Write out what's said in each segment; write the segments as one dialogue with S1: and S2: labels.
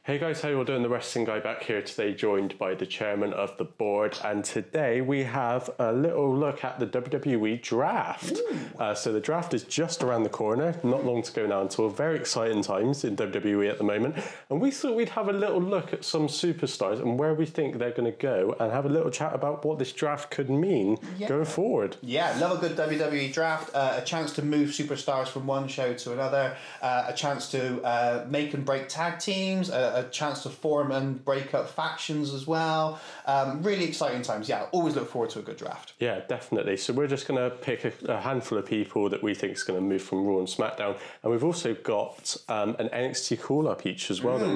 S1: Hey guys, how you all doing? The Wrestling Guy back here today, joined by the chairman of the board, and today we have a little look at the WWE Draft. So the draft is just around the corner, not long to go now until very exciting times in WWE at the moment, and we thought we'd have a little look at some superstars and where we think they're going to go, and have a little chat about what this draft could mean going forward.
S2: Yeah, love a good WWE Draft, a chance to move superstars from one show to another, a chance to make and break tag teams, a chance to form and break up factions as well. Really exciting times. Yeah, always look forward to a good draft.
S1: Yeah, definitely. So we're just going to pick a handful of people that we think is going to move from Raw and SmackDown, and we've also got an NXT call-up each as well that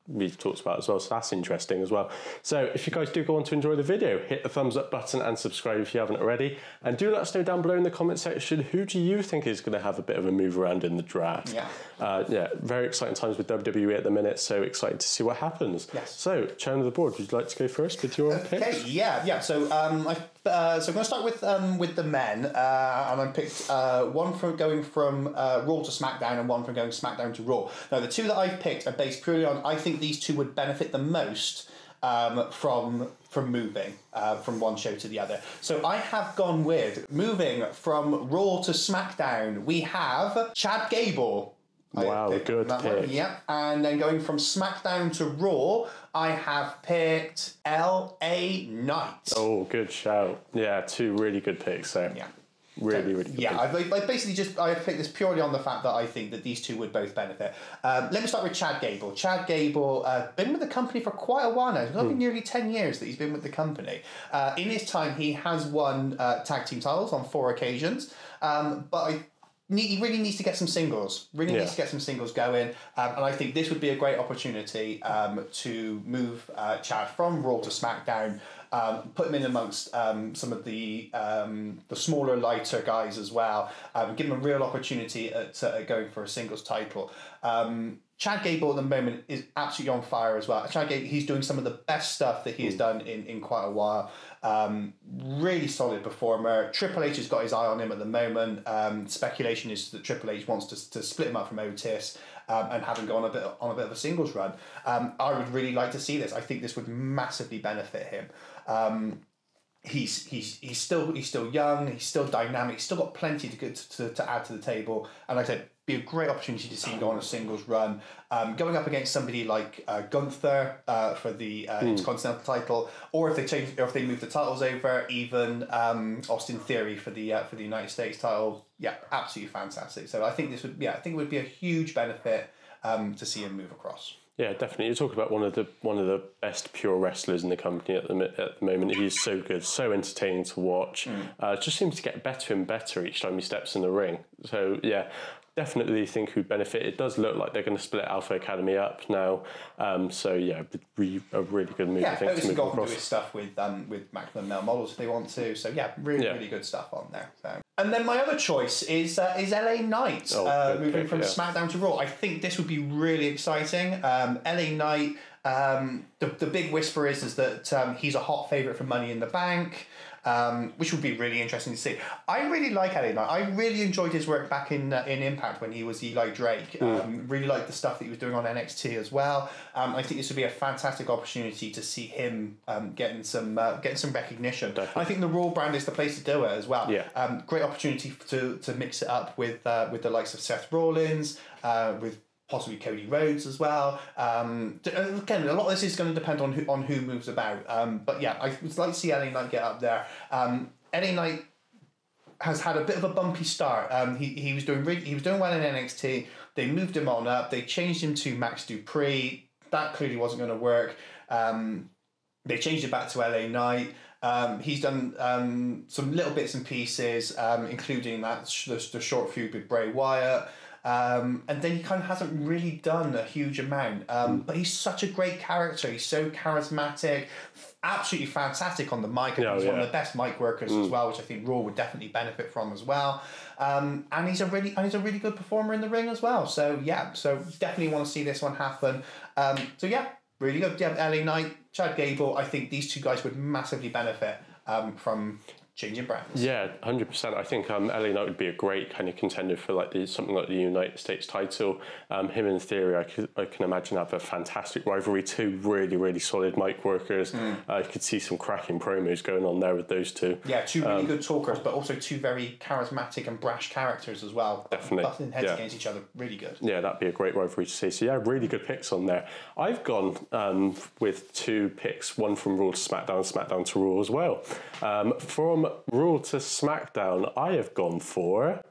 S1: we've talked about as well, so that's interesting as well. So if you guys do go on to enjoy the video, hit the thumbs up button and subscribe if you haven't already, and do let us know down below in the comment section, who do you think is going to have a bit of a move around in the draft? Yeah, very exciting times with WWE at the minute, so excited to see what happens.
S2: Yes.
S1: So, chairman of the board, would you like to go first with your picks?
S2: Okay, yeah. So I'm going to start with the men, and I picked one from going from Raw to SmackDown and one from going SmackDown to Raw. Now, the two that I've picked are based purely on, I think these two would benefit the most from moving from one show to the other. So I have gone with, moving from Raw to SmackDown, we have Chad Gable.
S1: Wow, good pick.
S2: Yeah, and then going from SmackDown to Raw, I have picked LA Knight.
S1: Oh, good shout. Yeah, two really good picks there. Yeah. Really good.
S2: Yeah, I basically I picked this purely on the fact that I think that these two would both benefit. Let me start with Chad Gable. Chad Gable, been with the company for quite a while now. It's been nearly 10 years that he's been with the company. In his time, he has won tag team titles on 4 occasions, but he really needs to get some singles. Needs to get some singles going, and I think this would be a great opportunity to move Chad from Raw to SmackDown, put him in amongst some of the smaller, lighter guys as well, give him a real opportunity at going for a singles title. Chad Gable at the moment is absolutely on fire as well. Chad Gable, he's doing some of the best stuff that he has done in quite a while. Really solid performer. Triple H has got his eye on him at the moment. Speculation is that Triple H wants to split him up from Otis and have him go on a bit of a singles run. I would really like to see this. I think this would massively benefit him. He's still young. He's still dynamic. He's still got plenty to add to the table. And like I said, be a great opportunity to see him go on a singles run, going up against somebody like Gunther for the Intercontinental title, or if they move the titles over, even Austin Theory for the United States title. Yeah, absolutely fantastic. So I think it would be a huge benefit to see him move across.
S1: Yeah, definitely. You're talking about one of the best pure wrestlers in the company at the moment. He's so good, so entertaining to watch. Just seems to get better and better each time he steps in the ring. So yeah, definitely think who'd benefit. It does look like they're going to split Alpha Academy up now. So yeah, a really good move.
S2: Yeah,
S1: I think
S2: Otis
S1: to
S2: and
S1: move
S2: Gold can do his stuff with Maximum Male Models if they want to. So yeah, really good stuff on there. So. And then my other choice is LA Knight, moving from SmackDown to Raw. I think this would be really exciting. LA Knight, the big whisper is that he's a hot favourite for Money in the Bank, which would be really interesting to see. I really like LA Knight. I really enjoyed his work back in Impact when he was Eli Drake. Really liked the stuff that he was doing on NXT as well. I think this would be a fantastic opportunity to see him getting some recognition. Definitely. I think the Raw brand is the place to do it as well. Yeah. Great opportunity to mix it up with the likes of Seth Rollins, with possibly Cody Rhodes as well. Again, a lot of this is going to depend on who moves about. But yeah, I would like to see LA Knight get up there. LA Knight has had a bit of a bumpy start. He was doing well in NXT. They moved him on up. They changed him to Max Dupree. That clearly wasn't going to work. They changed it back to LA Knight. He's done some little bits and pieces, including the short feud with Bray Wyatt. And then he kind of hasn't really done a huge amount. But he's such a great character. He's so charismatic, absolutely fantastic on the mic. He's one of the best mic workers as well, which I think Raw would definitely benefit from as well. And he's a really good performer in the ring as well. So yeah, so definitely want to see this one happen. So yeah, really good. Yeah, LA Knight, Chad Gable. I think these two guys would massively benefit from changing brands.
S1: Yeah, 100%. I think LA Knight would be a great kind of contender for like something like the United States title. Him in theory, I can imagine have a fantastic rivalry. Two really, really solid mic workers. I could see some cracking promos going on there with those two.
S2: Yeah, two really good talkers, but also two very charismatic and brash characters as well.
S1: Definitely.
S2: Butting heads against each other, really good.
S1: Yeah, that'd be a great rivalry to see. So yeah, really good picks on there. I've gone with 2 picks, one from Raw to SmackDown, SmackDown to Raw as well. From Raw to SmackDown, I have gone for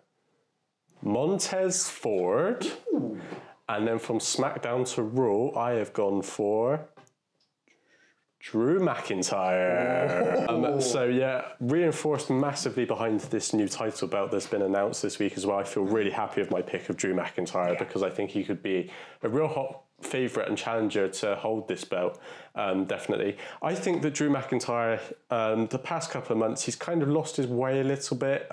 S1: Montez Ford.
S2: Ooh.
S1: And then from SmackDown to Raw, I have gone for Drew McIntyre. So yeah, reinforced massively behind this new title belt that's been announced this week as well. I feel really happy with my pick of Drew McIntyre because I think he could be a real hot favourite and challenger to hold this belt, definitely. I think that Drew McIntyre, the past couple of months, he's kind of lost his way a little bit.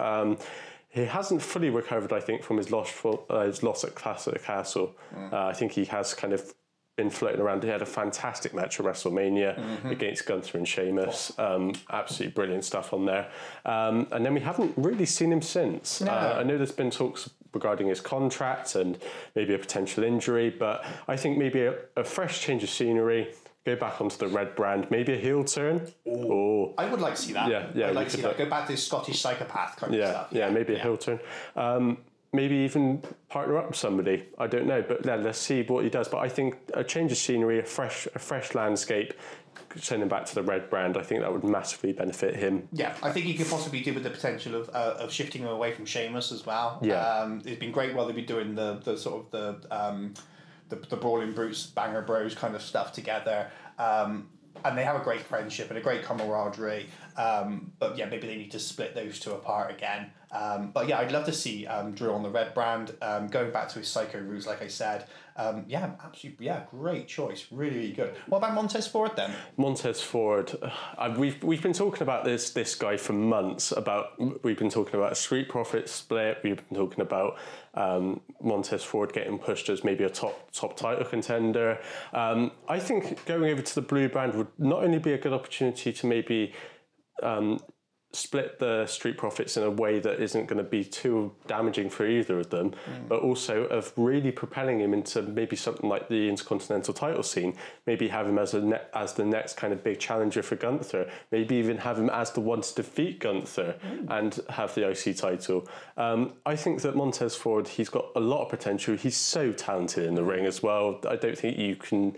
S1: He hasn't fully recovered, I think, from his loss at Clash at the Castle. I think he has kind of been floating around. He had a fantastic match at WrestleMania against Gunther and Sheamus. Absolutely brilliant stuff on there. And then we haven't really seen him since.
S2: No.
S1: I know there's been talks regarding his contract and maybe a potential injury, but I think maybe a fresh change of scenery, go back onto the red brand, maybe a heel turn.
S2: Oh, I would like to see that.
S1: Yeah,
S2: I'd like to see that. Go back to this Scottish psychopath kind of stuff.
S1: Yeah, maybe a heel turn. Maybe even partner up with somebody. I don't know, but let's see what he does. But I think a change of scenery, a fresh landscape, send him back to the red brand. I think that would massively benefit him.
S2: Yeah, I think he could possibly do with the potential of shifting him away from Sheamus as well.
S1: Yeah,
S2: it's been great while they've been doing the sort of the Brawling Brutes, Banger Bros kind of stuff together. And they have a great friendship and a great camaraderie. But yeah, maybe they need to split those two apart again. But yeah, I'd love to see Drew on the red brand, going back to his psycho roots, like I said. Yeah, absolutely. Yeah, great choice. Really, really good. What about Montez Ford then?
S1: Montez Ford, we've been talking about this guy for months. We've been talking about a Street Profits split. We've been talking about Montez Ford getting pushed as maybe a top title contender. I think going over to the blue brand would not only be a good opportunity to maybe split the Street Profits in a way that isn't going to be too damaging for either of them, but also of really propelling him into maybe something like the Intercontinental title scene, maybe have him as the next kind of big challenger for Gunther, maybe even have him as the one to defeat Gunther and have the IC title. I think that Montez Ford, he's got a lot of potential. He's so talented in the ring as well. I don't think you can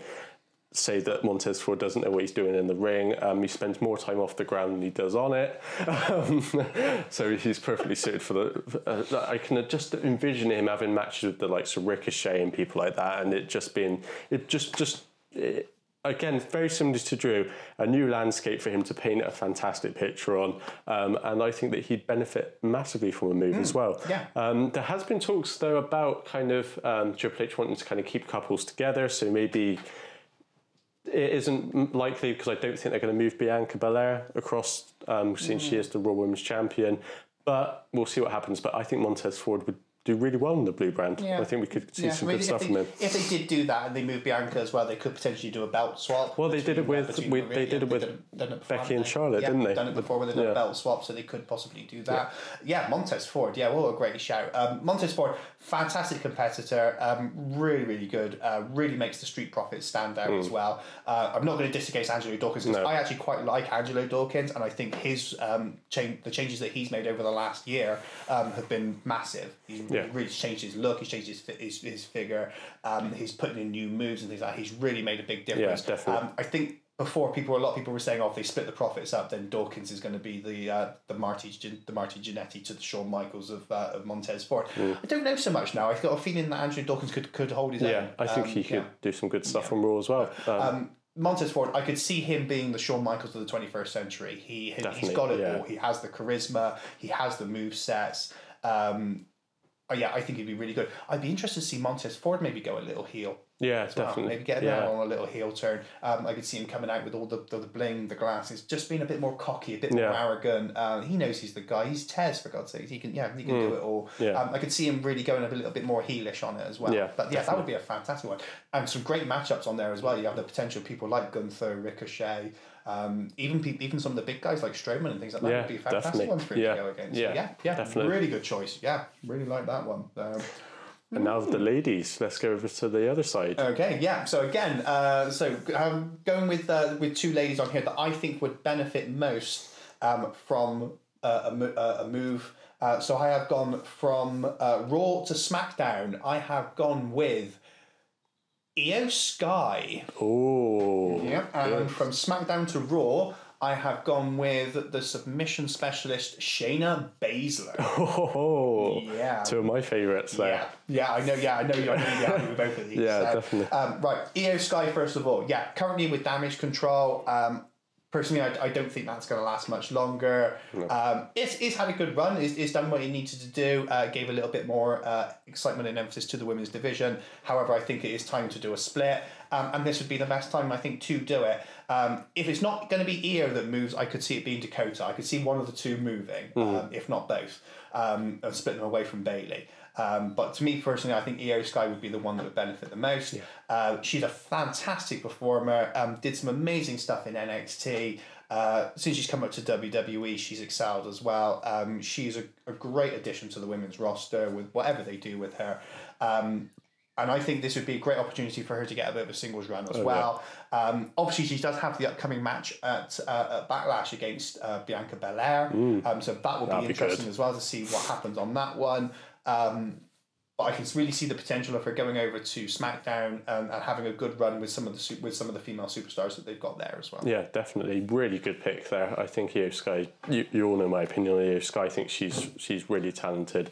S1: say that Montez Ford doesn't know what he's doing in the ring. He spends more time off the ground than he does on it. So he's perfectly suited for I can just envision him having matches with the likes of Ricochet and people like that, and again, very similar to Drew, a new landscape for him to paint a fantastic picture on. And I think that he'd benefit massively from a move as well.
S2: Yeah.
S1: There has been talks, though, about kind of Triple H wanting to kind of keep couples together, so maybe it isn't likely because I don't think they're going to move Bianca Belair across since she is the Raw Women's Champion. But we'll see what happens. But I think Montez Ford would do really well in the blue brand. Yeah. I think we could see some good stuff from him.
S2: If they did do that and they moved Bianca as well, they could potentially do a belt swap.
S1: Well, they did it with Becky and Charlotte, didn't they?
S2: Done it before when they did a belt swap, so they could possibly do that. Yeah, Montez Ford. Yeah, what a great shout. Montez Ford, fantastic competitor, really, really good. Really makes the Street Profits stand out as well. I'm not going to diss against Angelo Dawkins because I actually quite like Angelo Dawkins, and I think his the changes that he's made over the last year have been massive. He's really changed his look. He's changed his figure. He's putting in new moves and things like that. He's really made a big difference.
S1: Yeah, definitely.
S2: I think before a lot of people were saying, if they split the profits up, then Dawkins is going to be the Marty Jannetty to the Shawn Michaels of Montez Ford. I don't know so much now. I've got a feeling that Andrew Dawkins could hold his own.
S1: Yeah, I think he could do some good stuff on Raw as well.
S2: Montez Ford, I could see him being the Shawn Michaels of the 21st century. He's got it all. He has the charisma. He has the move sets. I think he'd be really good. I'd be interested to see Montez Ford maybe go a little heel.
S1: Yeah, definitely.
S2: Maybe get him out on a little heel turn. I could see him coming out with all the bling, the glasses, just being a bit more cocky, a bit more arrogant. He knows he's the guy. He's Tez, for God's sake. He can do it all.
S1: Yeah.
S2: I could see him really going a little bit more heelish on it as well.
S1: Yeah,
S2: but yeah, that would be a fantastic one. And some great matchups on there as well. You have the potential people like Gunther, Ricochet, even some of the big guys like Strowman and things like that would be fantastic ones for him to go against. Yeah,
S1: definitely.
S2: Really good choice. Yeah, really like that one.
S1: And now the ladies, let's go over to the other side.
S2: Okay, yeah. So again, going with two ladies on here that I think would benefit most from a move. So I have gone from Raw to SmackDown. I have gone with Io Sky.
S1: Oh.
S2: Yeah, and from SmackDown to Raw, I have gone with the submission specialist Shayna Baszler.
S1: Oh,
S2: yeah.
S1: Two of my favourites there.
S2: Yeah, I know you're happy with both of these.
S1: Yeah, definitely.
S2: Right, Io Sky, first of all. Yeah, currently with Damage Control. Personally, I don't think that's going to last much longer. No. It's had a good run. It's done what it needed to do. Gave a little bit more excitement and emphasis to the women's division. However, I think it is time to do a split. And this would be the best time, I think, to do it. If it's not going to be Io that moves, I could see it being Dakota. I could see one of the two moving, if not both, and split them away from Bayley. But to me personally, I think Io Sky would be the one that would benefit the most. Yeah. She's a fantastic performer, did some amazing stuff in NXT. Since she's come up to WWE, she's excelled as well. She's a great addition to the women's roster with whatever they do with her. And I think this would be a great opportunity for her to get a bit of a singles run as well. Yeah. Obviously, she does have the upcoming match at Backlash against Bianca Belair. So that will be interesting as well to see what happens on that one. But I can really see the potential of her going over to SmackDown and having a good run with some of the female superstars that they've got there as well.
S1: Yeah, definitely, really good pick there. I think Io Sky. You all know my opinion on Io Sky. I think she's really talented.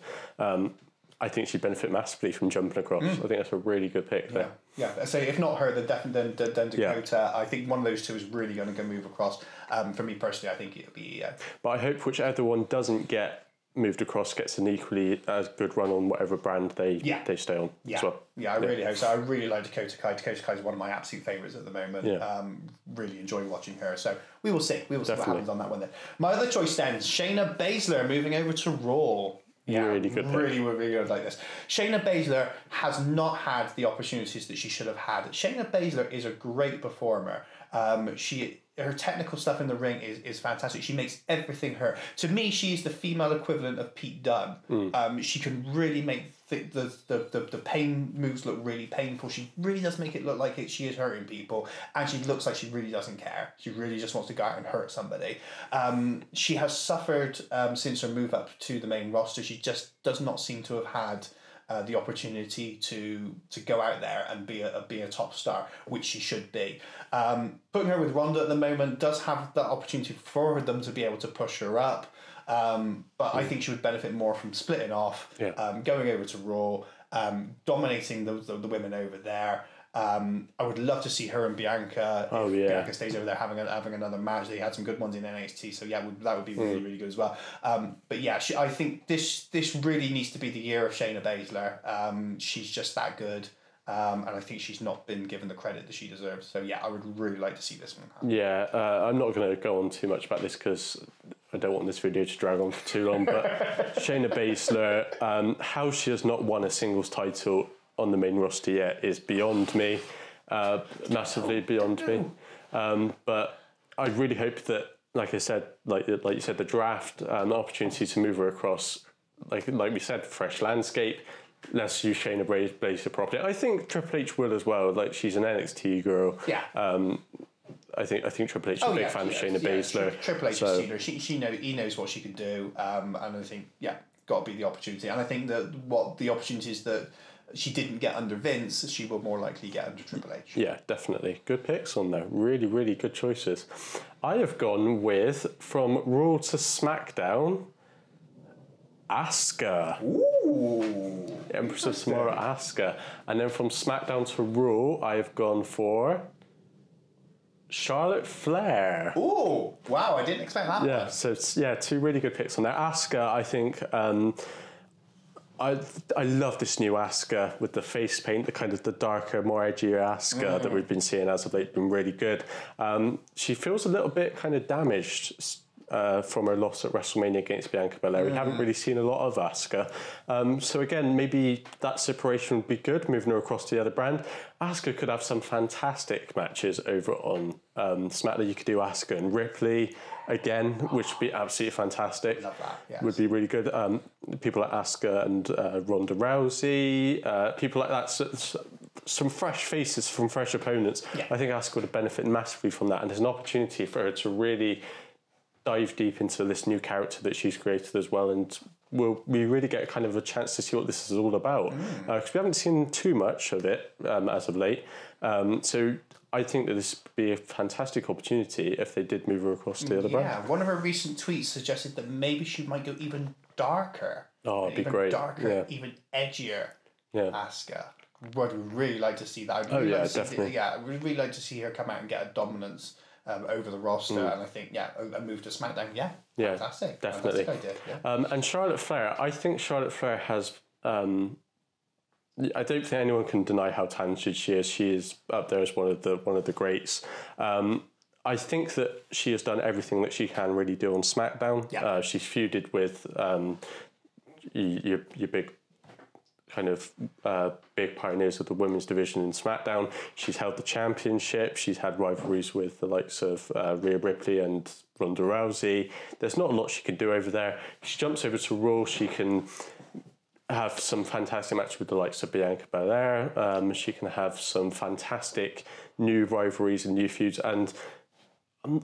S1: I think she'd benefit massively from jumping across. I think that's a really good pick there.
S2: Yeah. I say if not her, then definitely then Dakota. Yeah. I think one of those two is really going to go move across. For me personally, I think it'll be.
S1: But I hope whichever one doesn't get moved across gets an equally as good run on whatever brand they stay on as well.
S2: Yeah, I really hope so. I really like Dakota Kai. Dakota Kai is one of my absolute favourites at the moment. Yeah. Really enjoy watching her. So we will see. We will see what happens on that one then. My other choice then is Shayna Baszler moving over to Raw. Yeah, really good. Really good like this. Shayna Baszler has not had the opportunities that she should have had. Shayna Baszler is a great performer. Her technical stuff in the ring is fantastic. She makes everything hurt. To me, she's the female equivalent of Pete Dunne. She can really make the pain moves look really painful. She really does make it look like she is hurting people, and she looks like she really doesn't care. She really just wants to go out and hurt somebody. She has suffered since her move up to the main roster. She just does not seem to have had the opportunity to go out there and be a top star, which she should be. Putting her with Ronda at the moment does have that opportunity for them to be able to push her up. But I think she would benefit more from splitting off, going over to Raw, dominating the women over there. I would love to see her and Bianca. Bianca stays over there having another match. They had some good ones in NXT, so that would be really, really good as well. But yeah, I think this really needs to be the year of Shayna Baszler. She's just that good. And I think she's not been given the credit that she deserves. So yeah, I would really like to see this one happen.
S1: Yeah, I'm not going to go on too much about this because I don't want this video to drag on for too long. But Shayna Baszler, how she has not won a singles title on the main roster yet is beyond me, massively beyond me. But I really hope that, like I said, like you said, the draft, the opportunity to move her across, like we said, fresh landscape. Let's use Shayna Baszler properly. I think Triple H will as well. Like, she's an NXT girl.
S2: Yeah.
S1: I think Triple H is a big fan of Shayna Baszler.
S2: Triple H has seen her. He knows what she can do. And I think got to be the opportunity. And I think that what the opportunities that she didn't get under Vince, she will more likely get under Triple H.
S1: Yeah, definitely. Good picks on there. Really, really good choices. I have gone with, from Raw to SmackDown, Asuka.
S2: Ooh.
S1: Empress of Tomorrow, Asuka. And then from SmackDown to Raw, I have gone for Charlotte Flair.
S2: Ooh, wow, I didn't expect that.
S1: Yeah, so two really good picks on there. Asuka, I think, I love this new Asuka with the face paint, the kind of the darker, more edgier Asuka that we've been seeing as of late, been really good. She feels a little bit kind of damaged from her loss at WrestleMania against Bianca Belair. We haven't really seen a lot of Asuka. So again, maybe that separation would be good, moving her across to the other brand. Asuka could have some fantastic matches over on SmackDown. You could do Asuka and Ripley again, which would be absolutely fantastic.
S2: Love that, yes.
S1: Would be really good. People like Asuka and Ronda Rousey, people like that. Some fresh faces from fresh opponents. Yeah. I think Asuka would have benefited massively from that, and there's an opportunity for her to really dive deep into this new character that she's created as well, and we really get kind of a chance to see what this is all about, because we haven't seen too much of it as of late. So I think that this would be a fantastic opportunity if they did move her across to the other brand.
S2: Yeah, one of her recent tweets suggested that maybe she might go even darker.
S1: Oh, it'd be great.
S2: Darker, even edgier. Asuka. I'd really like to see that.
S1: Definitely.
S2: I'd really like to see her come out and get a dominance over the roster, and I think a move to SmackDown, fantastic,
S1: definitely.
S2: Fantastic idea,
S1: and Charlotte Flair, I think Charlotte Flair has. I don't think anyone can deny how talented she is. She is up there as one of the greats. I think that she has done everything that she can really do on SmackDown. Yeah. She's feuded with your big kind of big pioneers of the women's division in SmackDown. She's held the championship. She's had rivalries with the likes of Rhea Ripley and Ronda Rousey. There's not a lot she can do over there. She jumps over to Raw. She can have some fantastic matches with the likes of Bianca Belair. She can have some fantastic new rivalries and new feuds. And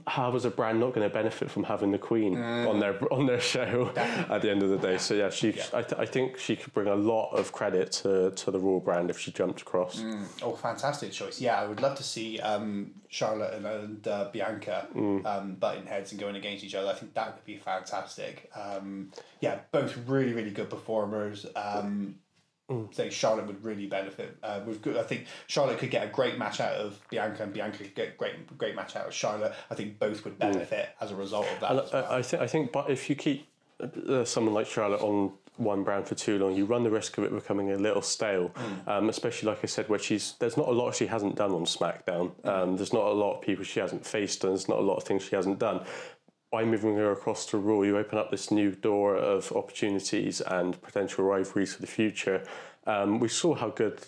S1: how is a brand not going to benefit from having the Queen on their show at the end of the day? So I think she could bring a lot of credit to the Raw brand if she jumped across.
S2: Oh, fantastic choice! Yeah, I would love to see Charlotte and Bianca butting heads and going against each other. I think that would be fantastic. Both really, really good performers. So Charlotte would really benefit. I think Charlotte could get a great match out of Bianca, and Bianca could get a great match out of Charlotte. I think both would benefit as a result of that. As well.
S1: I think, but if you keep someone like Charlotte on one brand for too long, you run the risk of it becoming a little stale. Especially like I said, where there's not a lot she hasn't done on SmackDown. There's not a lot of people she hasn't faced, and there's not a lot of things she hasn't done. By moving her across to Raw, you open up this new door of opportunities and potential rivalries for the future. We saw how good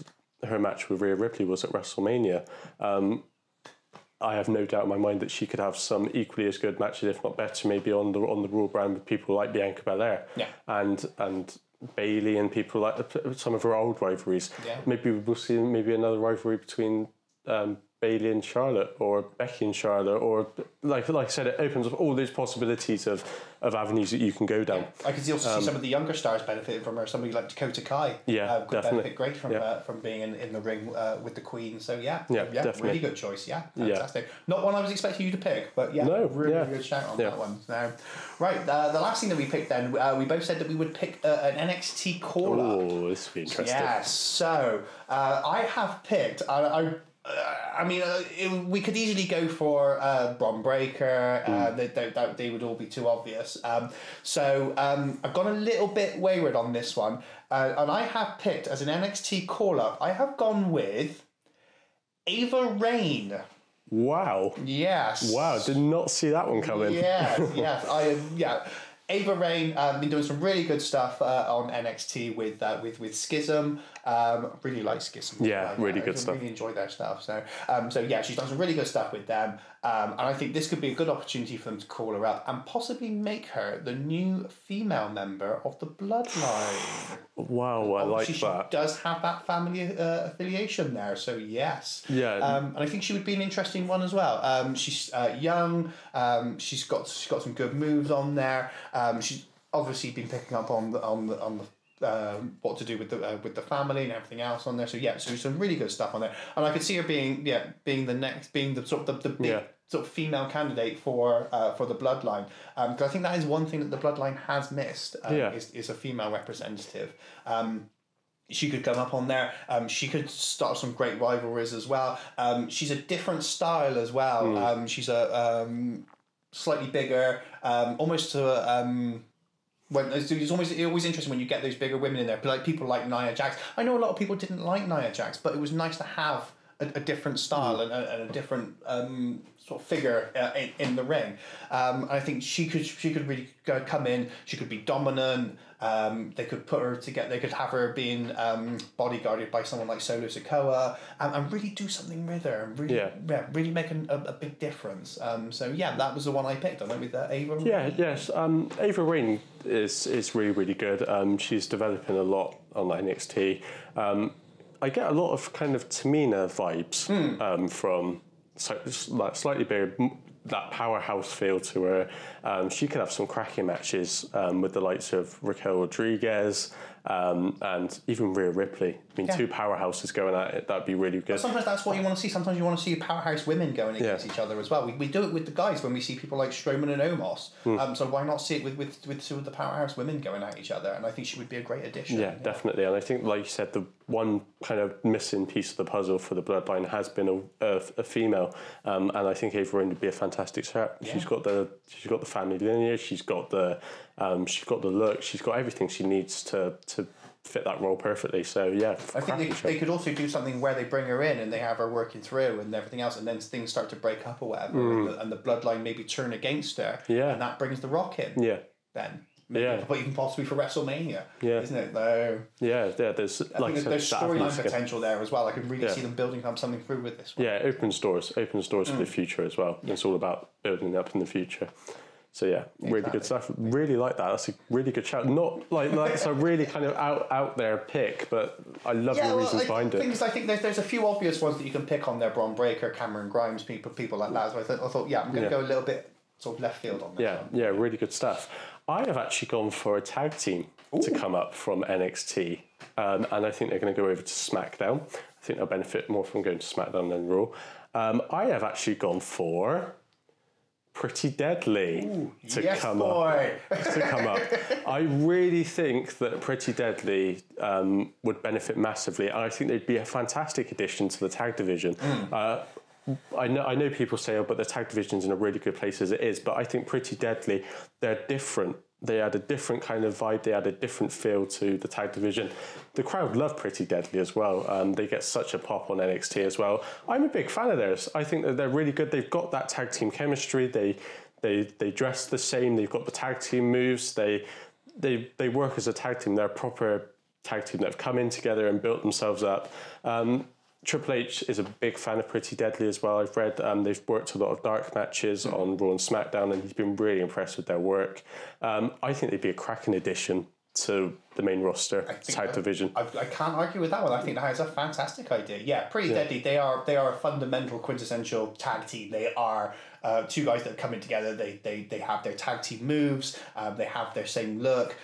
S1: her match with Rhea Ripley was at WrestleMania. I have no doubt in my mind that she could have some equally as good matches, if not better, maybe on the Raw brand with people like Bianca Belair and Bayley and people like some of her old rivalries. Yeah. Maybe we'll see another rivalry between Bayley and Charlotte, or Becky and Charlotte, or like I said, it opens up all these possibilities of avenues that you can go down.
S2: I can also see some of the younger stars benefiting from her. Somebody like Dakota Kai could
S1: definitely
S2: benefit great from being in the ring with the Queen. So definitely. Really good choice. Fantastic. Not one I was expecting you to pick, but really good shout on that one. Now, right, the last thing that we picked then, we both said that we would pick an NXT call-up.
S1: Oh, this would be interesting.
S2: Yeah, so I have picked. We could easily go for Bron Breakker. They would all be too obvious. So I've gone a little bit wayward on this one, and I have picked as an NXT call-up. I have gone with Ava Rayne.
S1: Wow.
S2: Yes.
S1: Wow. Did not see that one coming.
S2: Yes. Ava Rayne been doing some really good stuff on NXT with Schism. Really like Schism.
S1: Yeah, really good stuff.
S2: Really enjoy their stuff. So she's done some really good stuff with them. And I think this could be a good opportunity for them to call her up and possibly make her the new female member of the Bloodline.
S1: Wow, I like that.
S2: She does have that family affiliation there, so yes.
S1: Yeah.
S2: And I think she would be an interesting one as well. She's young. She's got some good moves on there. She's obviously been picking up on the what to do with the family and everything else on there. So some really good stuff on there, and I could see her being the sort of the big sort of female candidate for the Bloodline, because I think that is one thing that the Bloodline has missed is a female representative. She could come up on there. She could start some great rivalries as well. She's a different style as well. She's a slightly bigger, almost to it's always interesting when you get those bigger women in there, like people like Nia Jax. I know a lot of people didn't like Nia Jax, but it was nice to have a different style and a different sort of figure in the ring. I think she could really come in. She could be dominant. They could put her together. They could have her being bodyguarded by someone like Solo Sikoa, and really do something with her, and really make a big difference. So that was the one I picked. I went with Ava Rayne.
S1: Yes. Ava Rayne is really, really good. She's developing a lot on NXT. I get a lot of kind of Tamina vibes from slightly bigger, that powerhouse feel to her. She could have some cracking matches with the likes of Raquel Rodriguez and even Rhea Ripley. I mean, two powerhouses going at it, that'd be really good.
S2: But sometimes that's what you want to see. Sometimes you want to see powerhouse women going against each other as well. We do it with the guys when we see people like Strowman and Omos. So why not see it with two of the powerhouse women going at each other? And I think she would be a great addition.
S1: Yeah, definitely. And I think, like you said, the one kind of missing piece of the puzzle for the Bloodline has been a female, and I think Ava Rayne would be a fantastic shout. Yeah. She's got the family lineage. She's got the look. She's got everything she needs to fit that role perfectly. So
S2: I think they could also do something where they bring her in and they have her working through and everything else, and then things start to break up or whatever, and the Bloodline maybe turn against her. And that brings the Rock in. Then. But even possibly for WrestleMania, isn't it? Though.
S1: There's
S2: there's storyline potential there as well. I can really see them building up something through with this one.
S1: Yeah, it opens doors for the future as well. It's all about building up in the future. So really good stuff. Really like that. That's a really good shout. Not like that's a really kind of out there pick, but I love the reasons behind it.
S2: I think there's a few obvious ones that you can pick on there. Braun Breaker, Cameron Grimes, people like that. So I thought I'm going to go a little bit sort of left field on this one.
S1: Really good stuff. I have actually gone for a tag team to come up from NXT, and I think they're going to go over to SmackDown. I think they'll benefit more from going to SmackDown than Raw. I have actually gone for Pretty Deadly to come up. I really think that Pretty Deadly would benefit massively, and I think they'd be a fantastic addition to the tag division. I know people say, but the tag division's in a really good place as it is, but I think Pretty Deadly, they're different. They add a different kind of vibe. They add a different feel to the tag division. The crowd love Pretty Deadly as well. They get such a pop on NXT as well. I'm a big fan of theirs. I think that they're really good. They've got that tag team chemistry. They dress the same. They've got the tag team moves. They work as a tag team. They're a proper tag team that have come in together and built themselves up. Triple H is a big fan of Pretty Deadly as well. I've read they've worked a lot of dark matches on Raw and SmackDown, and he's been really impressed with their work. I think they'd be a cracking addition to the main roster tag division.
S2: I can't argue with that one. I think that is a fantastic idea. Pretty Deadly. They are a fundamental, quintessential tag team. They are two guys that are coming together. They have their tag team moves. They have their same look.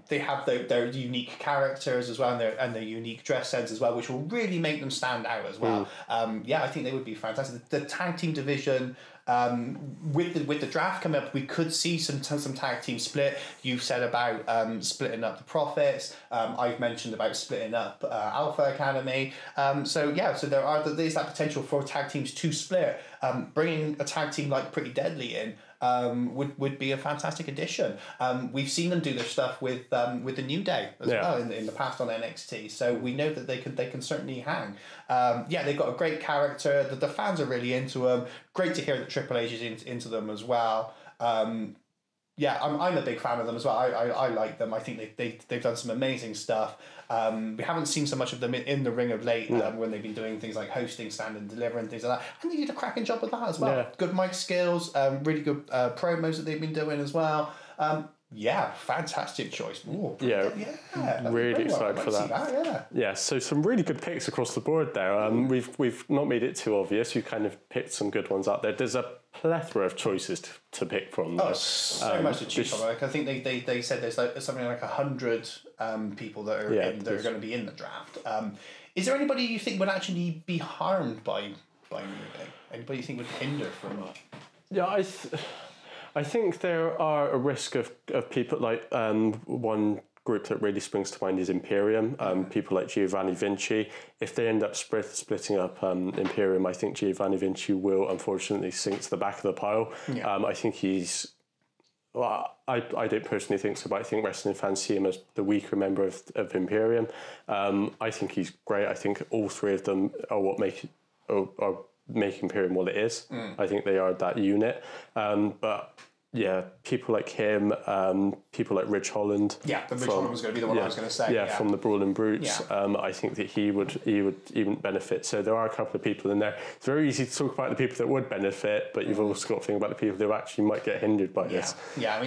S2: They have their unique characters as well, and their unique dress sense as well, which will really make them stand out as well. I think they would be fantastic. The tag team division. With the draft coming up, we could see some tag team split. You've said about splitting up the Profits. I've mentioned about splitting up Alpha Academy. So there's that potential for tag teams to split. Bringing a tag team like Pretty Deadly in would be a fantastic addition. We've seen them do their stuff with the New Day as well in the past on NXT. So we know that they can certainly hang. They've got a great character. The fans are really into them. Great to hear that Triple H is into them as well. I'm a big fan of them as well. I like them. I think they've done some amazing stuff. We haven't seen so much of them in the ring of late when they've been doing things like hosting, stand and deliver and things like that. And they did a cracking job with that as well. Good mic skills, really good promos that they've been doing as well. Fantastic choice. Ooh,
S1: really excited for that. So some really good picks across the board there. We've not made it too obvious. We've kind of picked some good ones out there. There's a plethora of choices to pick from.
S2: So much to choose from. Like, I think they said there's something like 100 people that are going to be in the draft. Is there anybody you think would actually be harmed by moving? Anybody you think would hinder from?
S1: I think there are a risk of people like one group that really springs to mind is Imperium. People like Giovanni Vinci. If they end up splitting up Imperium, I think Giovanni Vinci will unfortunately sink to the back of the pile. I think he's Well, I don't personally think so, but I think wrestling fans see him as the weaker member of Imperium. I think he's great. I think all three of them are what make Imperium what it is. I think they are that unit. But yeah, people like him, people like Ridge Holland.
S2: Yeah, Ridge Holland was going to be the one I was going to say.
S1: Yeah, from the Brawling Brutes. Yeah. I think that he would even benefit. So there are a couple of people in there. It's very easy to talk about the people that would benefit, but you've also got to think about the people who actually might get hindered by this.
S2: Yeah, I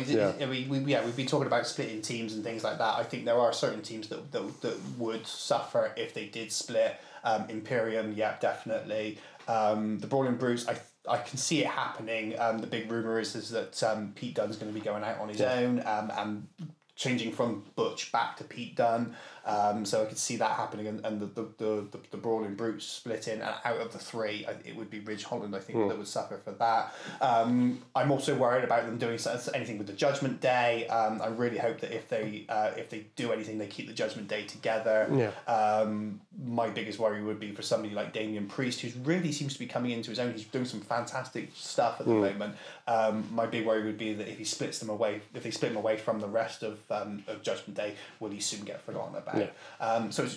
S2: mean, we've been talking about splitting teams and things like that. I think there are certain teams that would suffer if they did split. Imperium, yeah, definitely. The Brawling Brutes, I can see it happening. The big rumour is that Pete Dunne's going to be going out on his own and changing from Butch back to Pete Dunne. So I could see that happening, and the Brawling Brutes splitting, and out of the three, it would be Ridge Holland, I think, that would suffer for that. I'm also worried about them doing anything with the Judgment Day. I really hope that if they do anything, they keep the Judgment Day together. Yeah. My biggest worry would be for somebody like Damian Priest, who really seems to be coming into his own. He's doing some fantastic stuff at the moment. My big worry would be that if they split him away from the rest of Judgment Day, will he soon get forgotten about? Yeah. So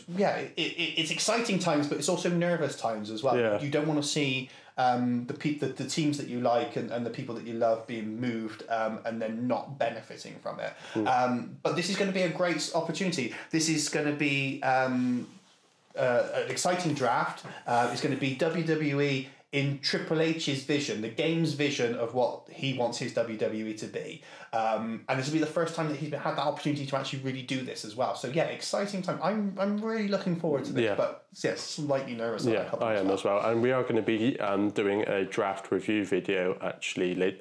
S2: it's exciting times, but it's also nervous times as well. Yeah. You don't want to see the teams that you like and the people that you love being moved and then not benefiting from it. But this is going to be a great opportunity. This is going to be an exciting draft. It's going to be WWE in Triple H's vision, the game's vision of what he wants his WWE to be. And this will be the first time that he's had that opportunity to actually really do this as well. So yeah, exciting time. I'm really looking forward to this, but slightly nervous.
S1: Yeah, I am as well. And we are going to be doing a draft review video actually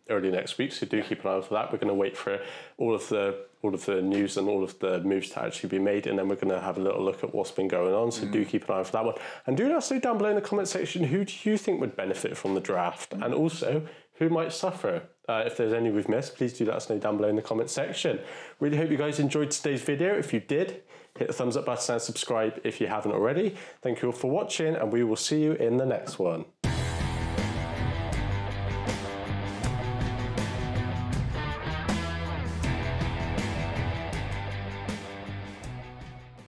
S1: early next week, so do keep an eye out for that. We're going to wait for all of the news and all of the moves to actually be made, and then we're going to have a little look at what's been going on, so do keep an eye out for that one. And do let us know down below in the comment section, who do you think would benefit from the draft, and also who might suffer. If there's any we've missed, please do let us know down below in the comment section. Really hope you guys enjoyed today's video. If you did, hit the thumbs up button and subscribe if you haven't already. Thank you all for watching, and we will see you in the next one.